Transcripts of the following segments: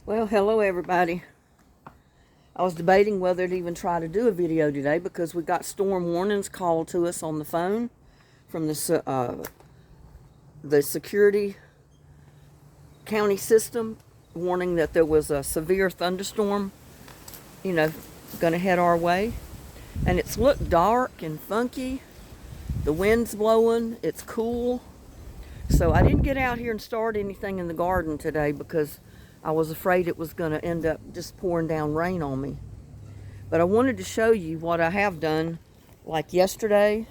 Well, hello everybody. I was debating whether to even try to do a video today because we got storm warnings called to us on the phone from the security county system, warning that there was a severe thunderstorm, going to head our way. And it's looked dark and funky. The wind's blowing. It's cool. So I didn't get out here and start anything in the garden today because I was afraid it was going to end up just pouring down rain on me. But I wanted to show you what I have done, like yesterday.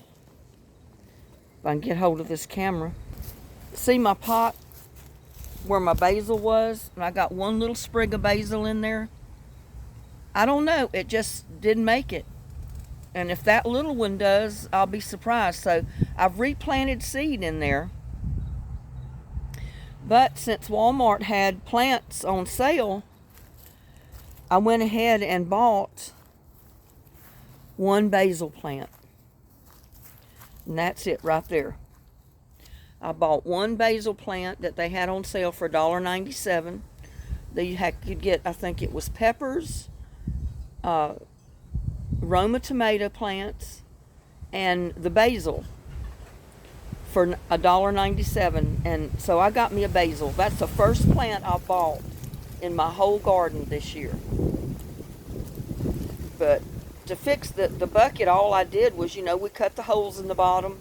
If I can get hold of this camera. See my pot where my basil was? And I got one little sprig of basil in there. I don't know. It just didn't make it. And if that little one does, I'll be surprised. So I've replanted seed in there. But since Walmart had plants on sale, I went ahead and bought one basil plant. And that's it right there. I bought one basil plant that they had on sale for $1.97. You could get, I think it was peppers, Roma tomato plants, and the basil for $1.97. And so I got me a basil. That's the first plant I bought in my whole garden this year. But to fix the bucket, all I did was, we cut the holes in the bottom.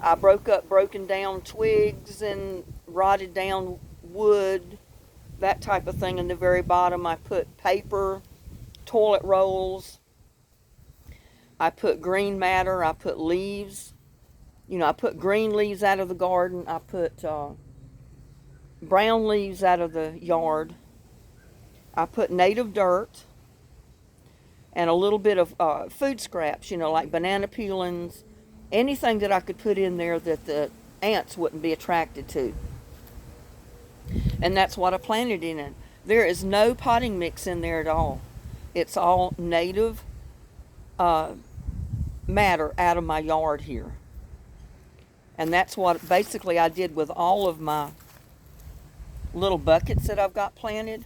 I broken down twigs and rotted down wood, that type of thing in the very bottom. I put paper, toilet rolls. I put green matter. I put leaves. I put green leaves out of the garden. I put brown leaves out of the yard. I put native dirt and a little bit of food scraps, like banana peelings, anything that I could put in there that the ants wouldn't be attracted to. And that's what I planted in it. There is no potting mix in there at all. It's all native matter out of my yard here. And that's what basically I did with all of my little buckets that I've got planted.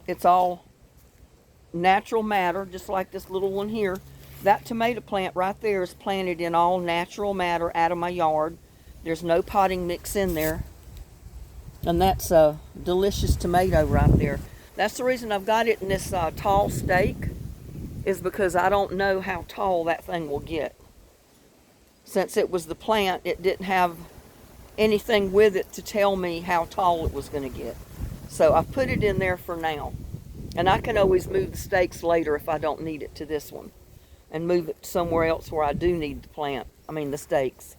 It's all natural matter, just like this little one here. That tomato plant right there is planted in all natural matter out of my yard. There's no potting mix in there. And that's a delicious tomato right there. That's the reason I've got it in this tall stake, is because I don't know how tall that thing will get. Since it was the plant, it didn't have anything with it to tell me how tall it was going to get. So I put it in there for now. And I can always move the stakes later if I don't need it to this one. And move it somewhere else where I do need the stakes.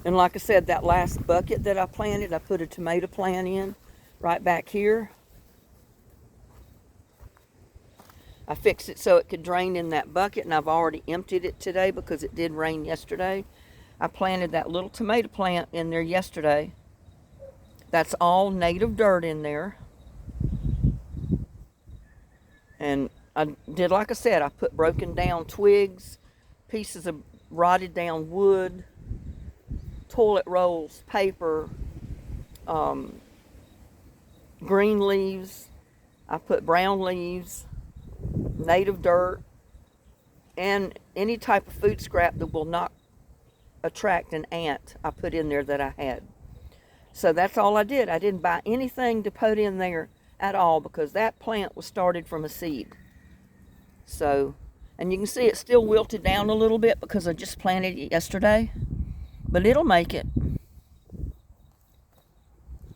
And like I said, that last bucket that I planted, I put a tomato plant in right back here. I fixed it so it could drain in that bucket, and I've already emptied it today because it did rain yesterday. I planted that little tomato plant in there yesterday. That's all native dirt in there. And I did, like I said, I put broken down twigs, pieces of rotted down wood, toilet rolls, paper, green leaves. I put brown leaves, native dirt, and any type of food scrap that will not attract an ant I put in there that I had. So that's all I did. I didn't buy anything to put in there at all because that plant was started from a seed. So, and you can see it still wilted down a little bit because I just planted it yesterday, but it'll make it.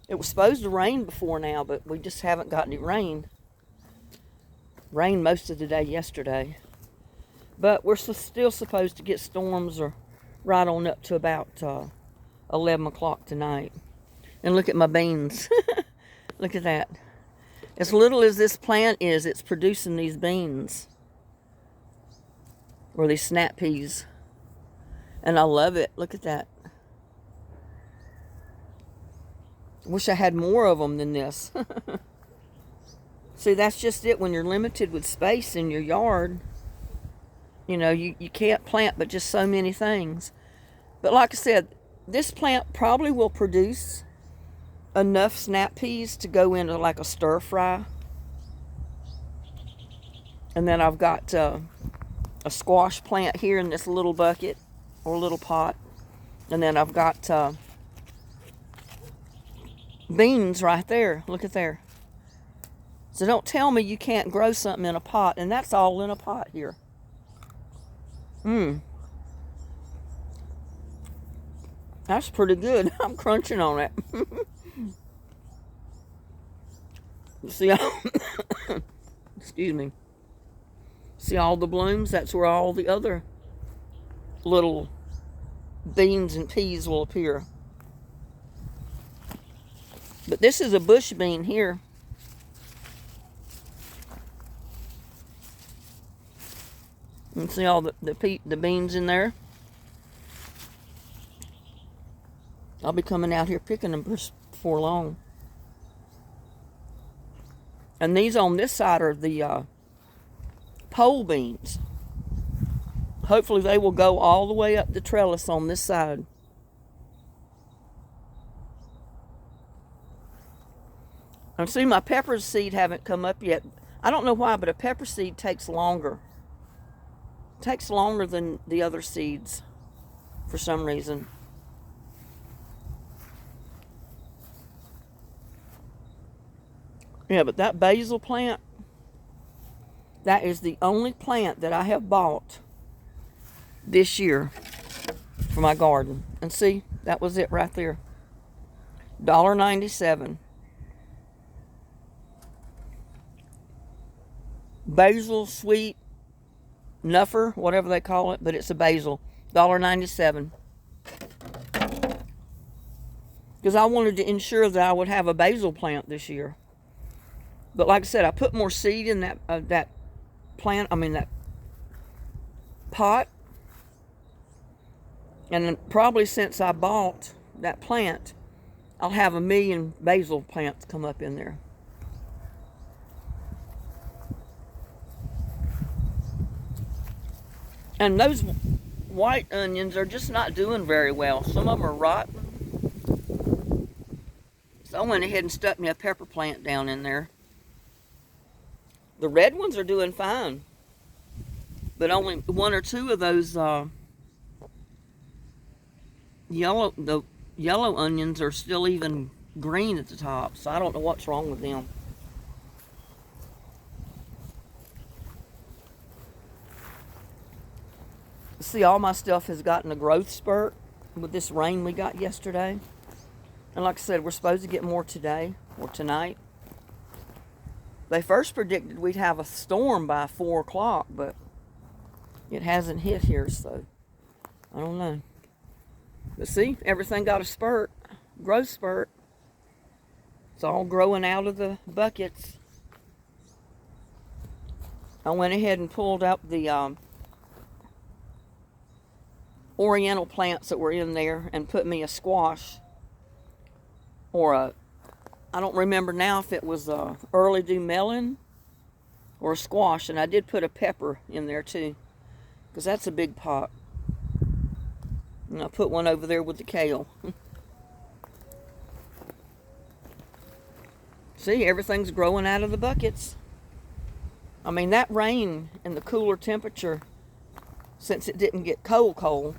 It was supposed to rain before now, but we just haven't got any rain. Rained most of the day yesterday. But we're still supposed to get storms or right on up to about 11 o'clock tonight. And look at my beans. Look at that. As little as this plant is, it's producing these beans. Or these snap peas. And I love it. Look at that. Wish I had more of them than this. See, that's just it. When you're limited with space in your yard, you can't plant but just so many things. But like I said, this plant probably will produce enough snap peas to go into like a stir fry. And then I've got a squash plant here in this little bucket or little pot. And then I've got beans right there. Look at there. So don't tell me you can't grow something in a pot. And that's all in a pot here. That's pretty good. I'm crunching on it. See how, excuse me. See all the blooms? That's where all the other little beans and peas will appear. But this is a bush bean here. You can see all the beans in there. I'll be coming out here picking them before long. And these on this side are the pole beans. Hopefully they will go all the way up the trellis on this side. And see, my pepper seed haven't come up yet. I don't know why, but a pepper seed takes longer. It takes longer than the other seeds for some reason. Yeah, but that basil plant, that is the only plant that I have bought this year for my garden. And see, that was it right there. $1.97. Basil, sweet, nuffer, whatever they call it, but it's a basil. $1.97. Because I wanted to ensure that I would have a basil plant this year. But like I said, I put more seed in that that pot. And probably since I bought that plant, I'll have 1 million basil plants come up in there. And those white onions are just not doing very well. Some of them are rotten. So I went ahead and stuck me a pepper plant down in there. The red ones are doing fine. But only 1 or 2 of those the yellow onions are still even green at the top. So I don't know what's wrong with them. See, all my stuff has gotten a growth spurt with this rain we got yesterday. And like I said, we're supposed to get more today or tonight. They first predicted we'd have a storm by 4 o'clock, but it hasn't hit here, so I don't know. But see, everything got a spurt, growth spurt. It's all growing out of the buckets. I went ahead and pulled out the oriental plants that were in there and put me a squash or I don't remember now if it was a early dew melon or a squash, and I did put a pepper in there too because that's a big pot. And I put one over there with the kale. See, everything's growing out of the buckets. I mean, that rain and the cooler temperature, since it didn't get cold,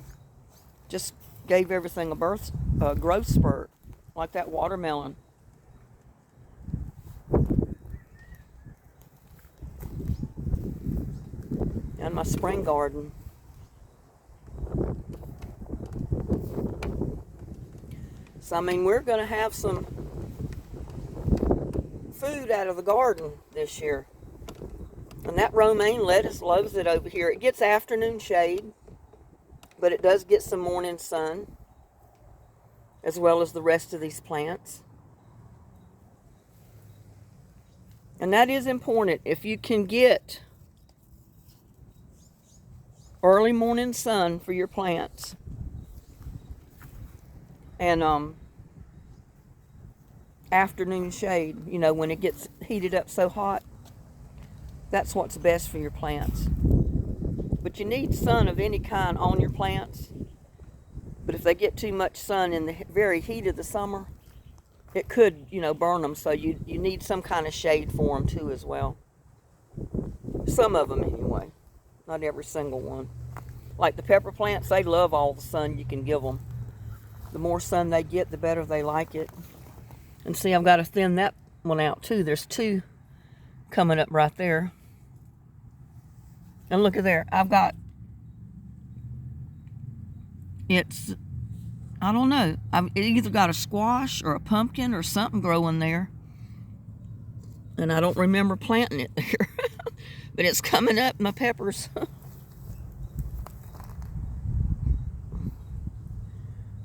just gave everything a growth spurt, like that watermelon. And my spring garden. So, I mean, we're going to have some food out of the garden this year. And that romaine lettuce loves it over here. It gets afternoon shade, but it does get some morning sun, as well as the rest of these plants. And that is important. If you can get early morning sun for your plants and afternoon shade, you know, when it gets heated up so hot, that's what's best for your plants. But you need sun of any kind on your plants But if they get too much sun in the very heat of the summer, it could, burn them. So you need some kind of shade for them too as well. Some of them anyway, not every single one. Like the pepper plants, they love all the sun you can give them. The more sun they get, the better they like it. And see, I've got to thin that one out too. There's two coming up right there. And look at there. I've got, I don't know. It either got a squash or a pumpkin or something growing there. And I don't remember planting it there. But it's coming up, my peppers.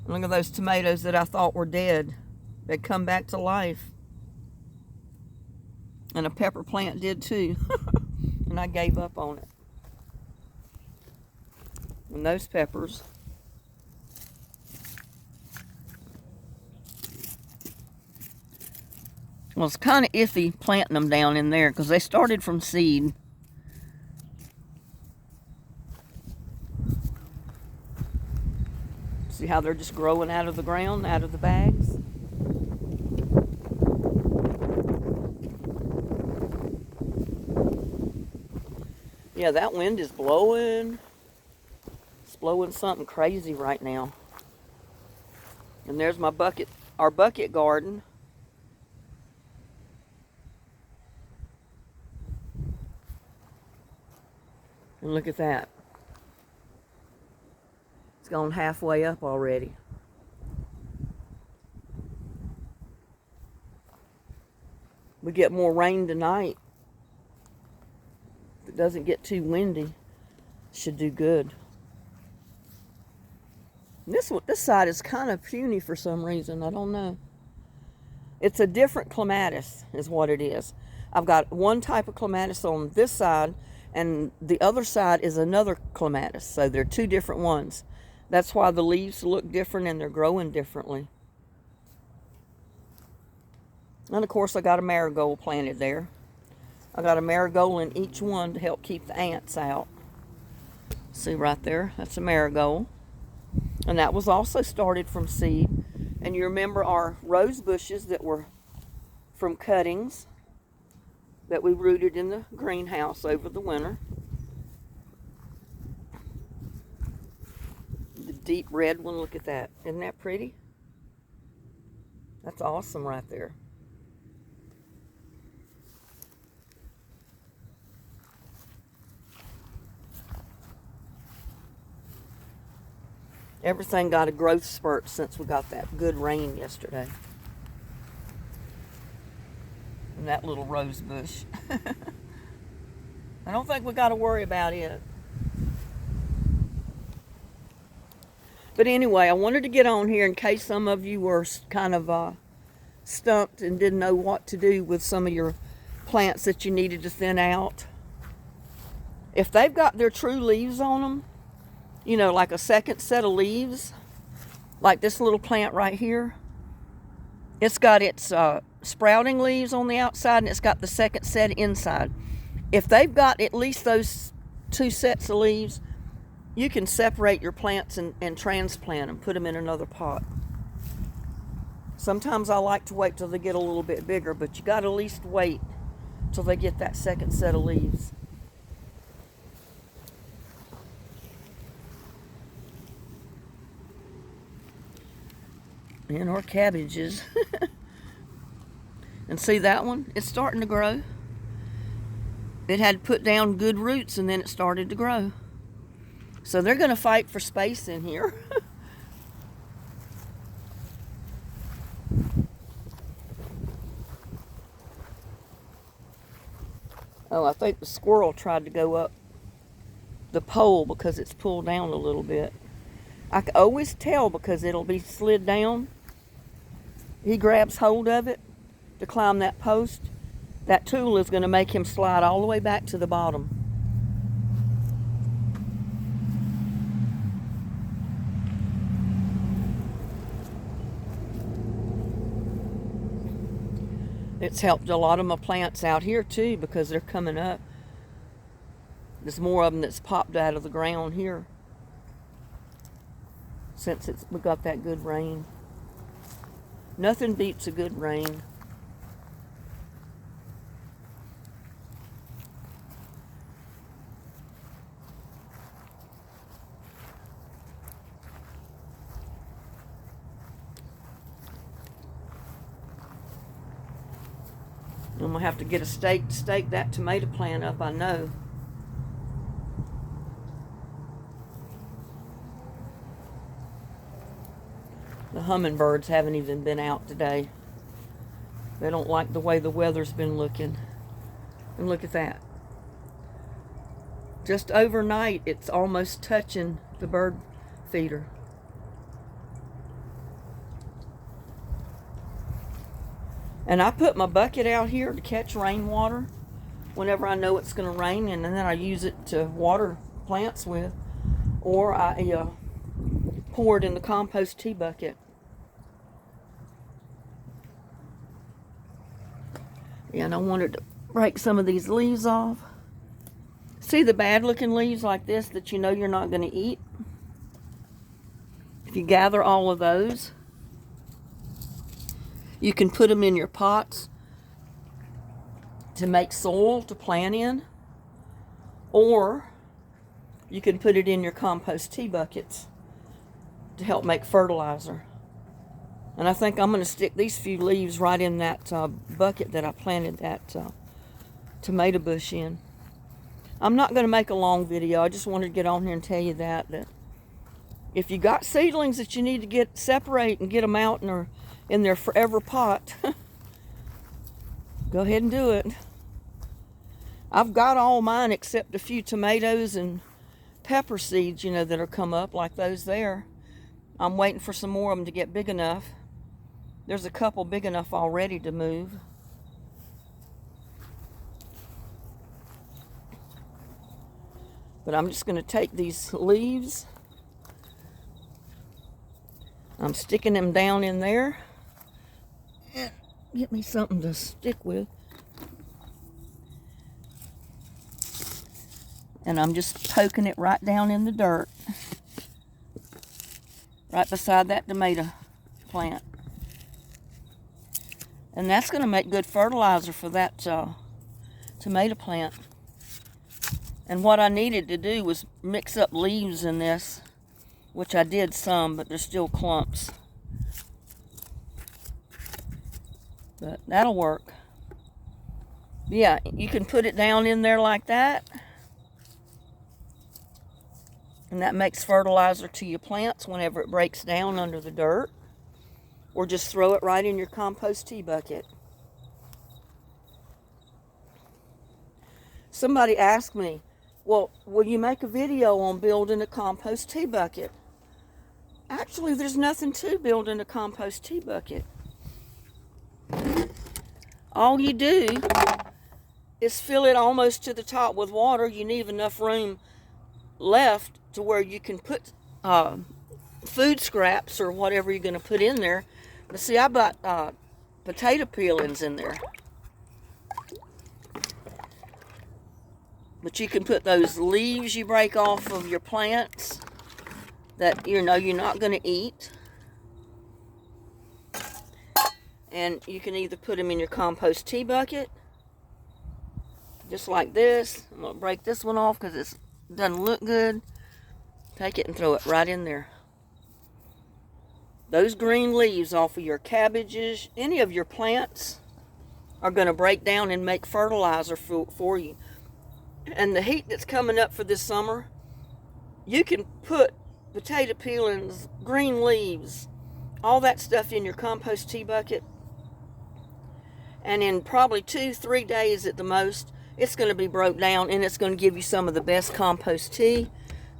Look at those tomatoes that I thought were dead. They come back to life. And a pepper plant did too. And I gave up on it. And those peppers. Well, it's kind of iffy planting them down in there because they started from seed. See how they're just growing out of the ground, out of the bags? Yeah, that wind is blowing. It's blowing something crazy right now. And there's my bucket, our bucket garden. And look at that. It's gone halfway up already. We get more rain tonight. If it doesn't get too windy, it should do good. And this side is kind of puny for some reason. I don't know. It's a different clematis is what it is. I've got one type of clematis on this side, and the other side is another clematis. So they're two different ones. That's why the leaves look different and they're growing differently. And of course I got a marigold planted there. I got a marigold in each one to help keep the ants out. See right there, that's a marigold. And that was also started from seed. And you remember our rose bushes that were from cuttings that we rooted in the greenhouse over the winter. The deep red one, look at that. Isn't that pretty? That's awesome right there. Everything got a growth spurt since we got that good rain yesterday. And that little rose bush. I don't think we got to worry about it. But anyway, I wanted to get on here in case some of you were kind of stumped and didn't know what to do with some of your plants that you needed to thin out. If they've got their true leaves on them, you know, like a second set of leaves, like this little plant right here, it's got its sprouting leaves on the outside and it's got the second set inside. If they've got at least those two sets of leaves, you can separate your plants and transplant them, put them in another pot. Sometimes I like to wait till they get a little bit bigger, but you got to at least wait till they get that second set of leaves. And our cabbages. And see that one? It's starting to grow. It had put down good roots and then it started to grow. So they're going to fight for space in here. Oh, I think the squirrel tried to go up the pole because it's pulled down a little bit. I can always tell because it'll be slid down. He grabs hold of it to climb that post. That tool is going to make him slide all the way back to the bottom. It's helped a lot of my plants out here too because they're coming up. There's more of them that's popped out of the ground here. since we got that good rain. Nothing beats a good rain. I'm going to have to get a stake to stake that tomato plant up, I know. The hummingbirds haven't even been out today. They don't like the way the weather's been looking. And look at that. Just overnight, it's almost touching the bird feeder. And I put my bucket out here to catch rainwater whenever I know it's going to rain, and then I use it to water plants with, or I pour it in the compost tea bucket. Yeah, and I wanted to break some of these leaves off. See the bad looking leaves like this that you know you're not going to eat? If you gather all of those, you can put them in your pots to make soil to plant in, or you can put it in your compost tea buckets to help make fertilizer. And I think I'm going to stick these few leaves right in that bucket that I planted that tomato bush in. I'm not going to make a long video. I just wanted to get on here and tell you that if you got seedlings that you need to get separate and get them out in their forever pot, go ahead and do it. I've got all mine except a few tomatoes and pepper seeds, you know, that are come up like those there. I'm waiting for some more of them to get big enough. There's a couple big enough already to move. But I'm just going to take these leaves. I'm sticking them down in there. Get me something to stick with. And I'm just poking it right down in the dirt. Right beside that tomato plant. And that's going to make good fertilizer for that tomato plant. And what I needed to do was mix up leaves in this, which I did some, but there's still clumps. But that'll work. Yeah, you can put it down in there like that. And that makes fertilizer to your plants whenever it breaks down under the dirt. Or just throw it right in your compost tea bucket. Somebody asked me, well, will you make a video on building a compost tea bucket? Actually, there's nothing to building a compost tea bucket. All you do is fill it almost to the top with water. You need enough room left to where you can put food scraps or whatever you're going to put in there. But see, I bought potato peelings in there. But you can put those leaves you break off of your plants that you know you're not going to eat. And you can either put them in your compost tea bucket, just like this. I'm going to break this one off because it doesn't look good. Take it and throw it right in there. Those green leaves off of your cabbages, any of your plants, are going to break down and make fertilizer for you. And the heat that's coming up for this summer, you can put potato peelings, green leaves, all that stuff in your compost tea bucket. And in probably 2-3 days at the most, it's going to be broke down and it's going to give you some of the best compost tea,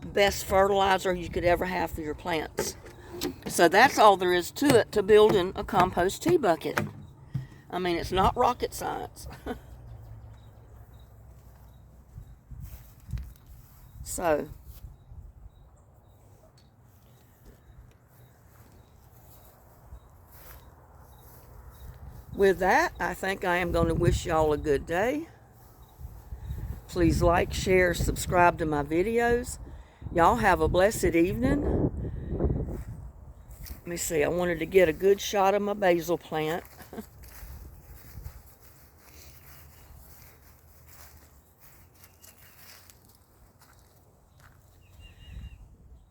best fertilizer you could ever have for your plants. So that's all there is to it, to building a compost tea bucket. I mean, it's not rocket science. So, with that, I think I am going to wish y'all a good day. Please like, share, subscribe to my videos. Y'all have a blessed evening. Let me see, I wanted to get a good shot of my basil plant.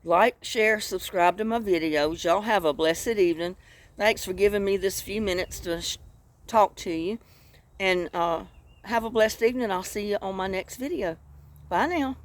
Like, share, subscribe to my videos. Y'all have a blessed evening. Thanks for giving me this few minutes to talk to you. And have a blessed evening. I'll see you on my next video. Bye now.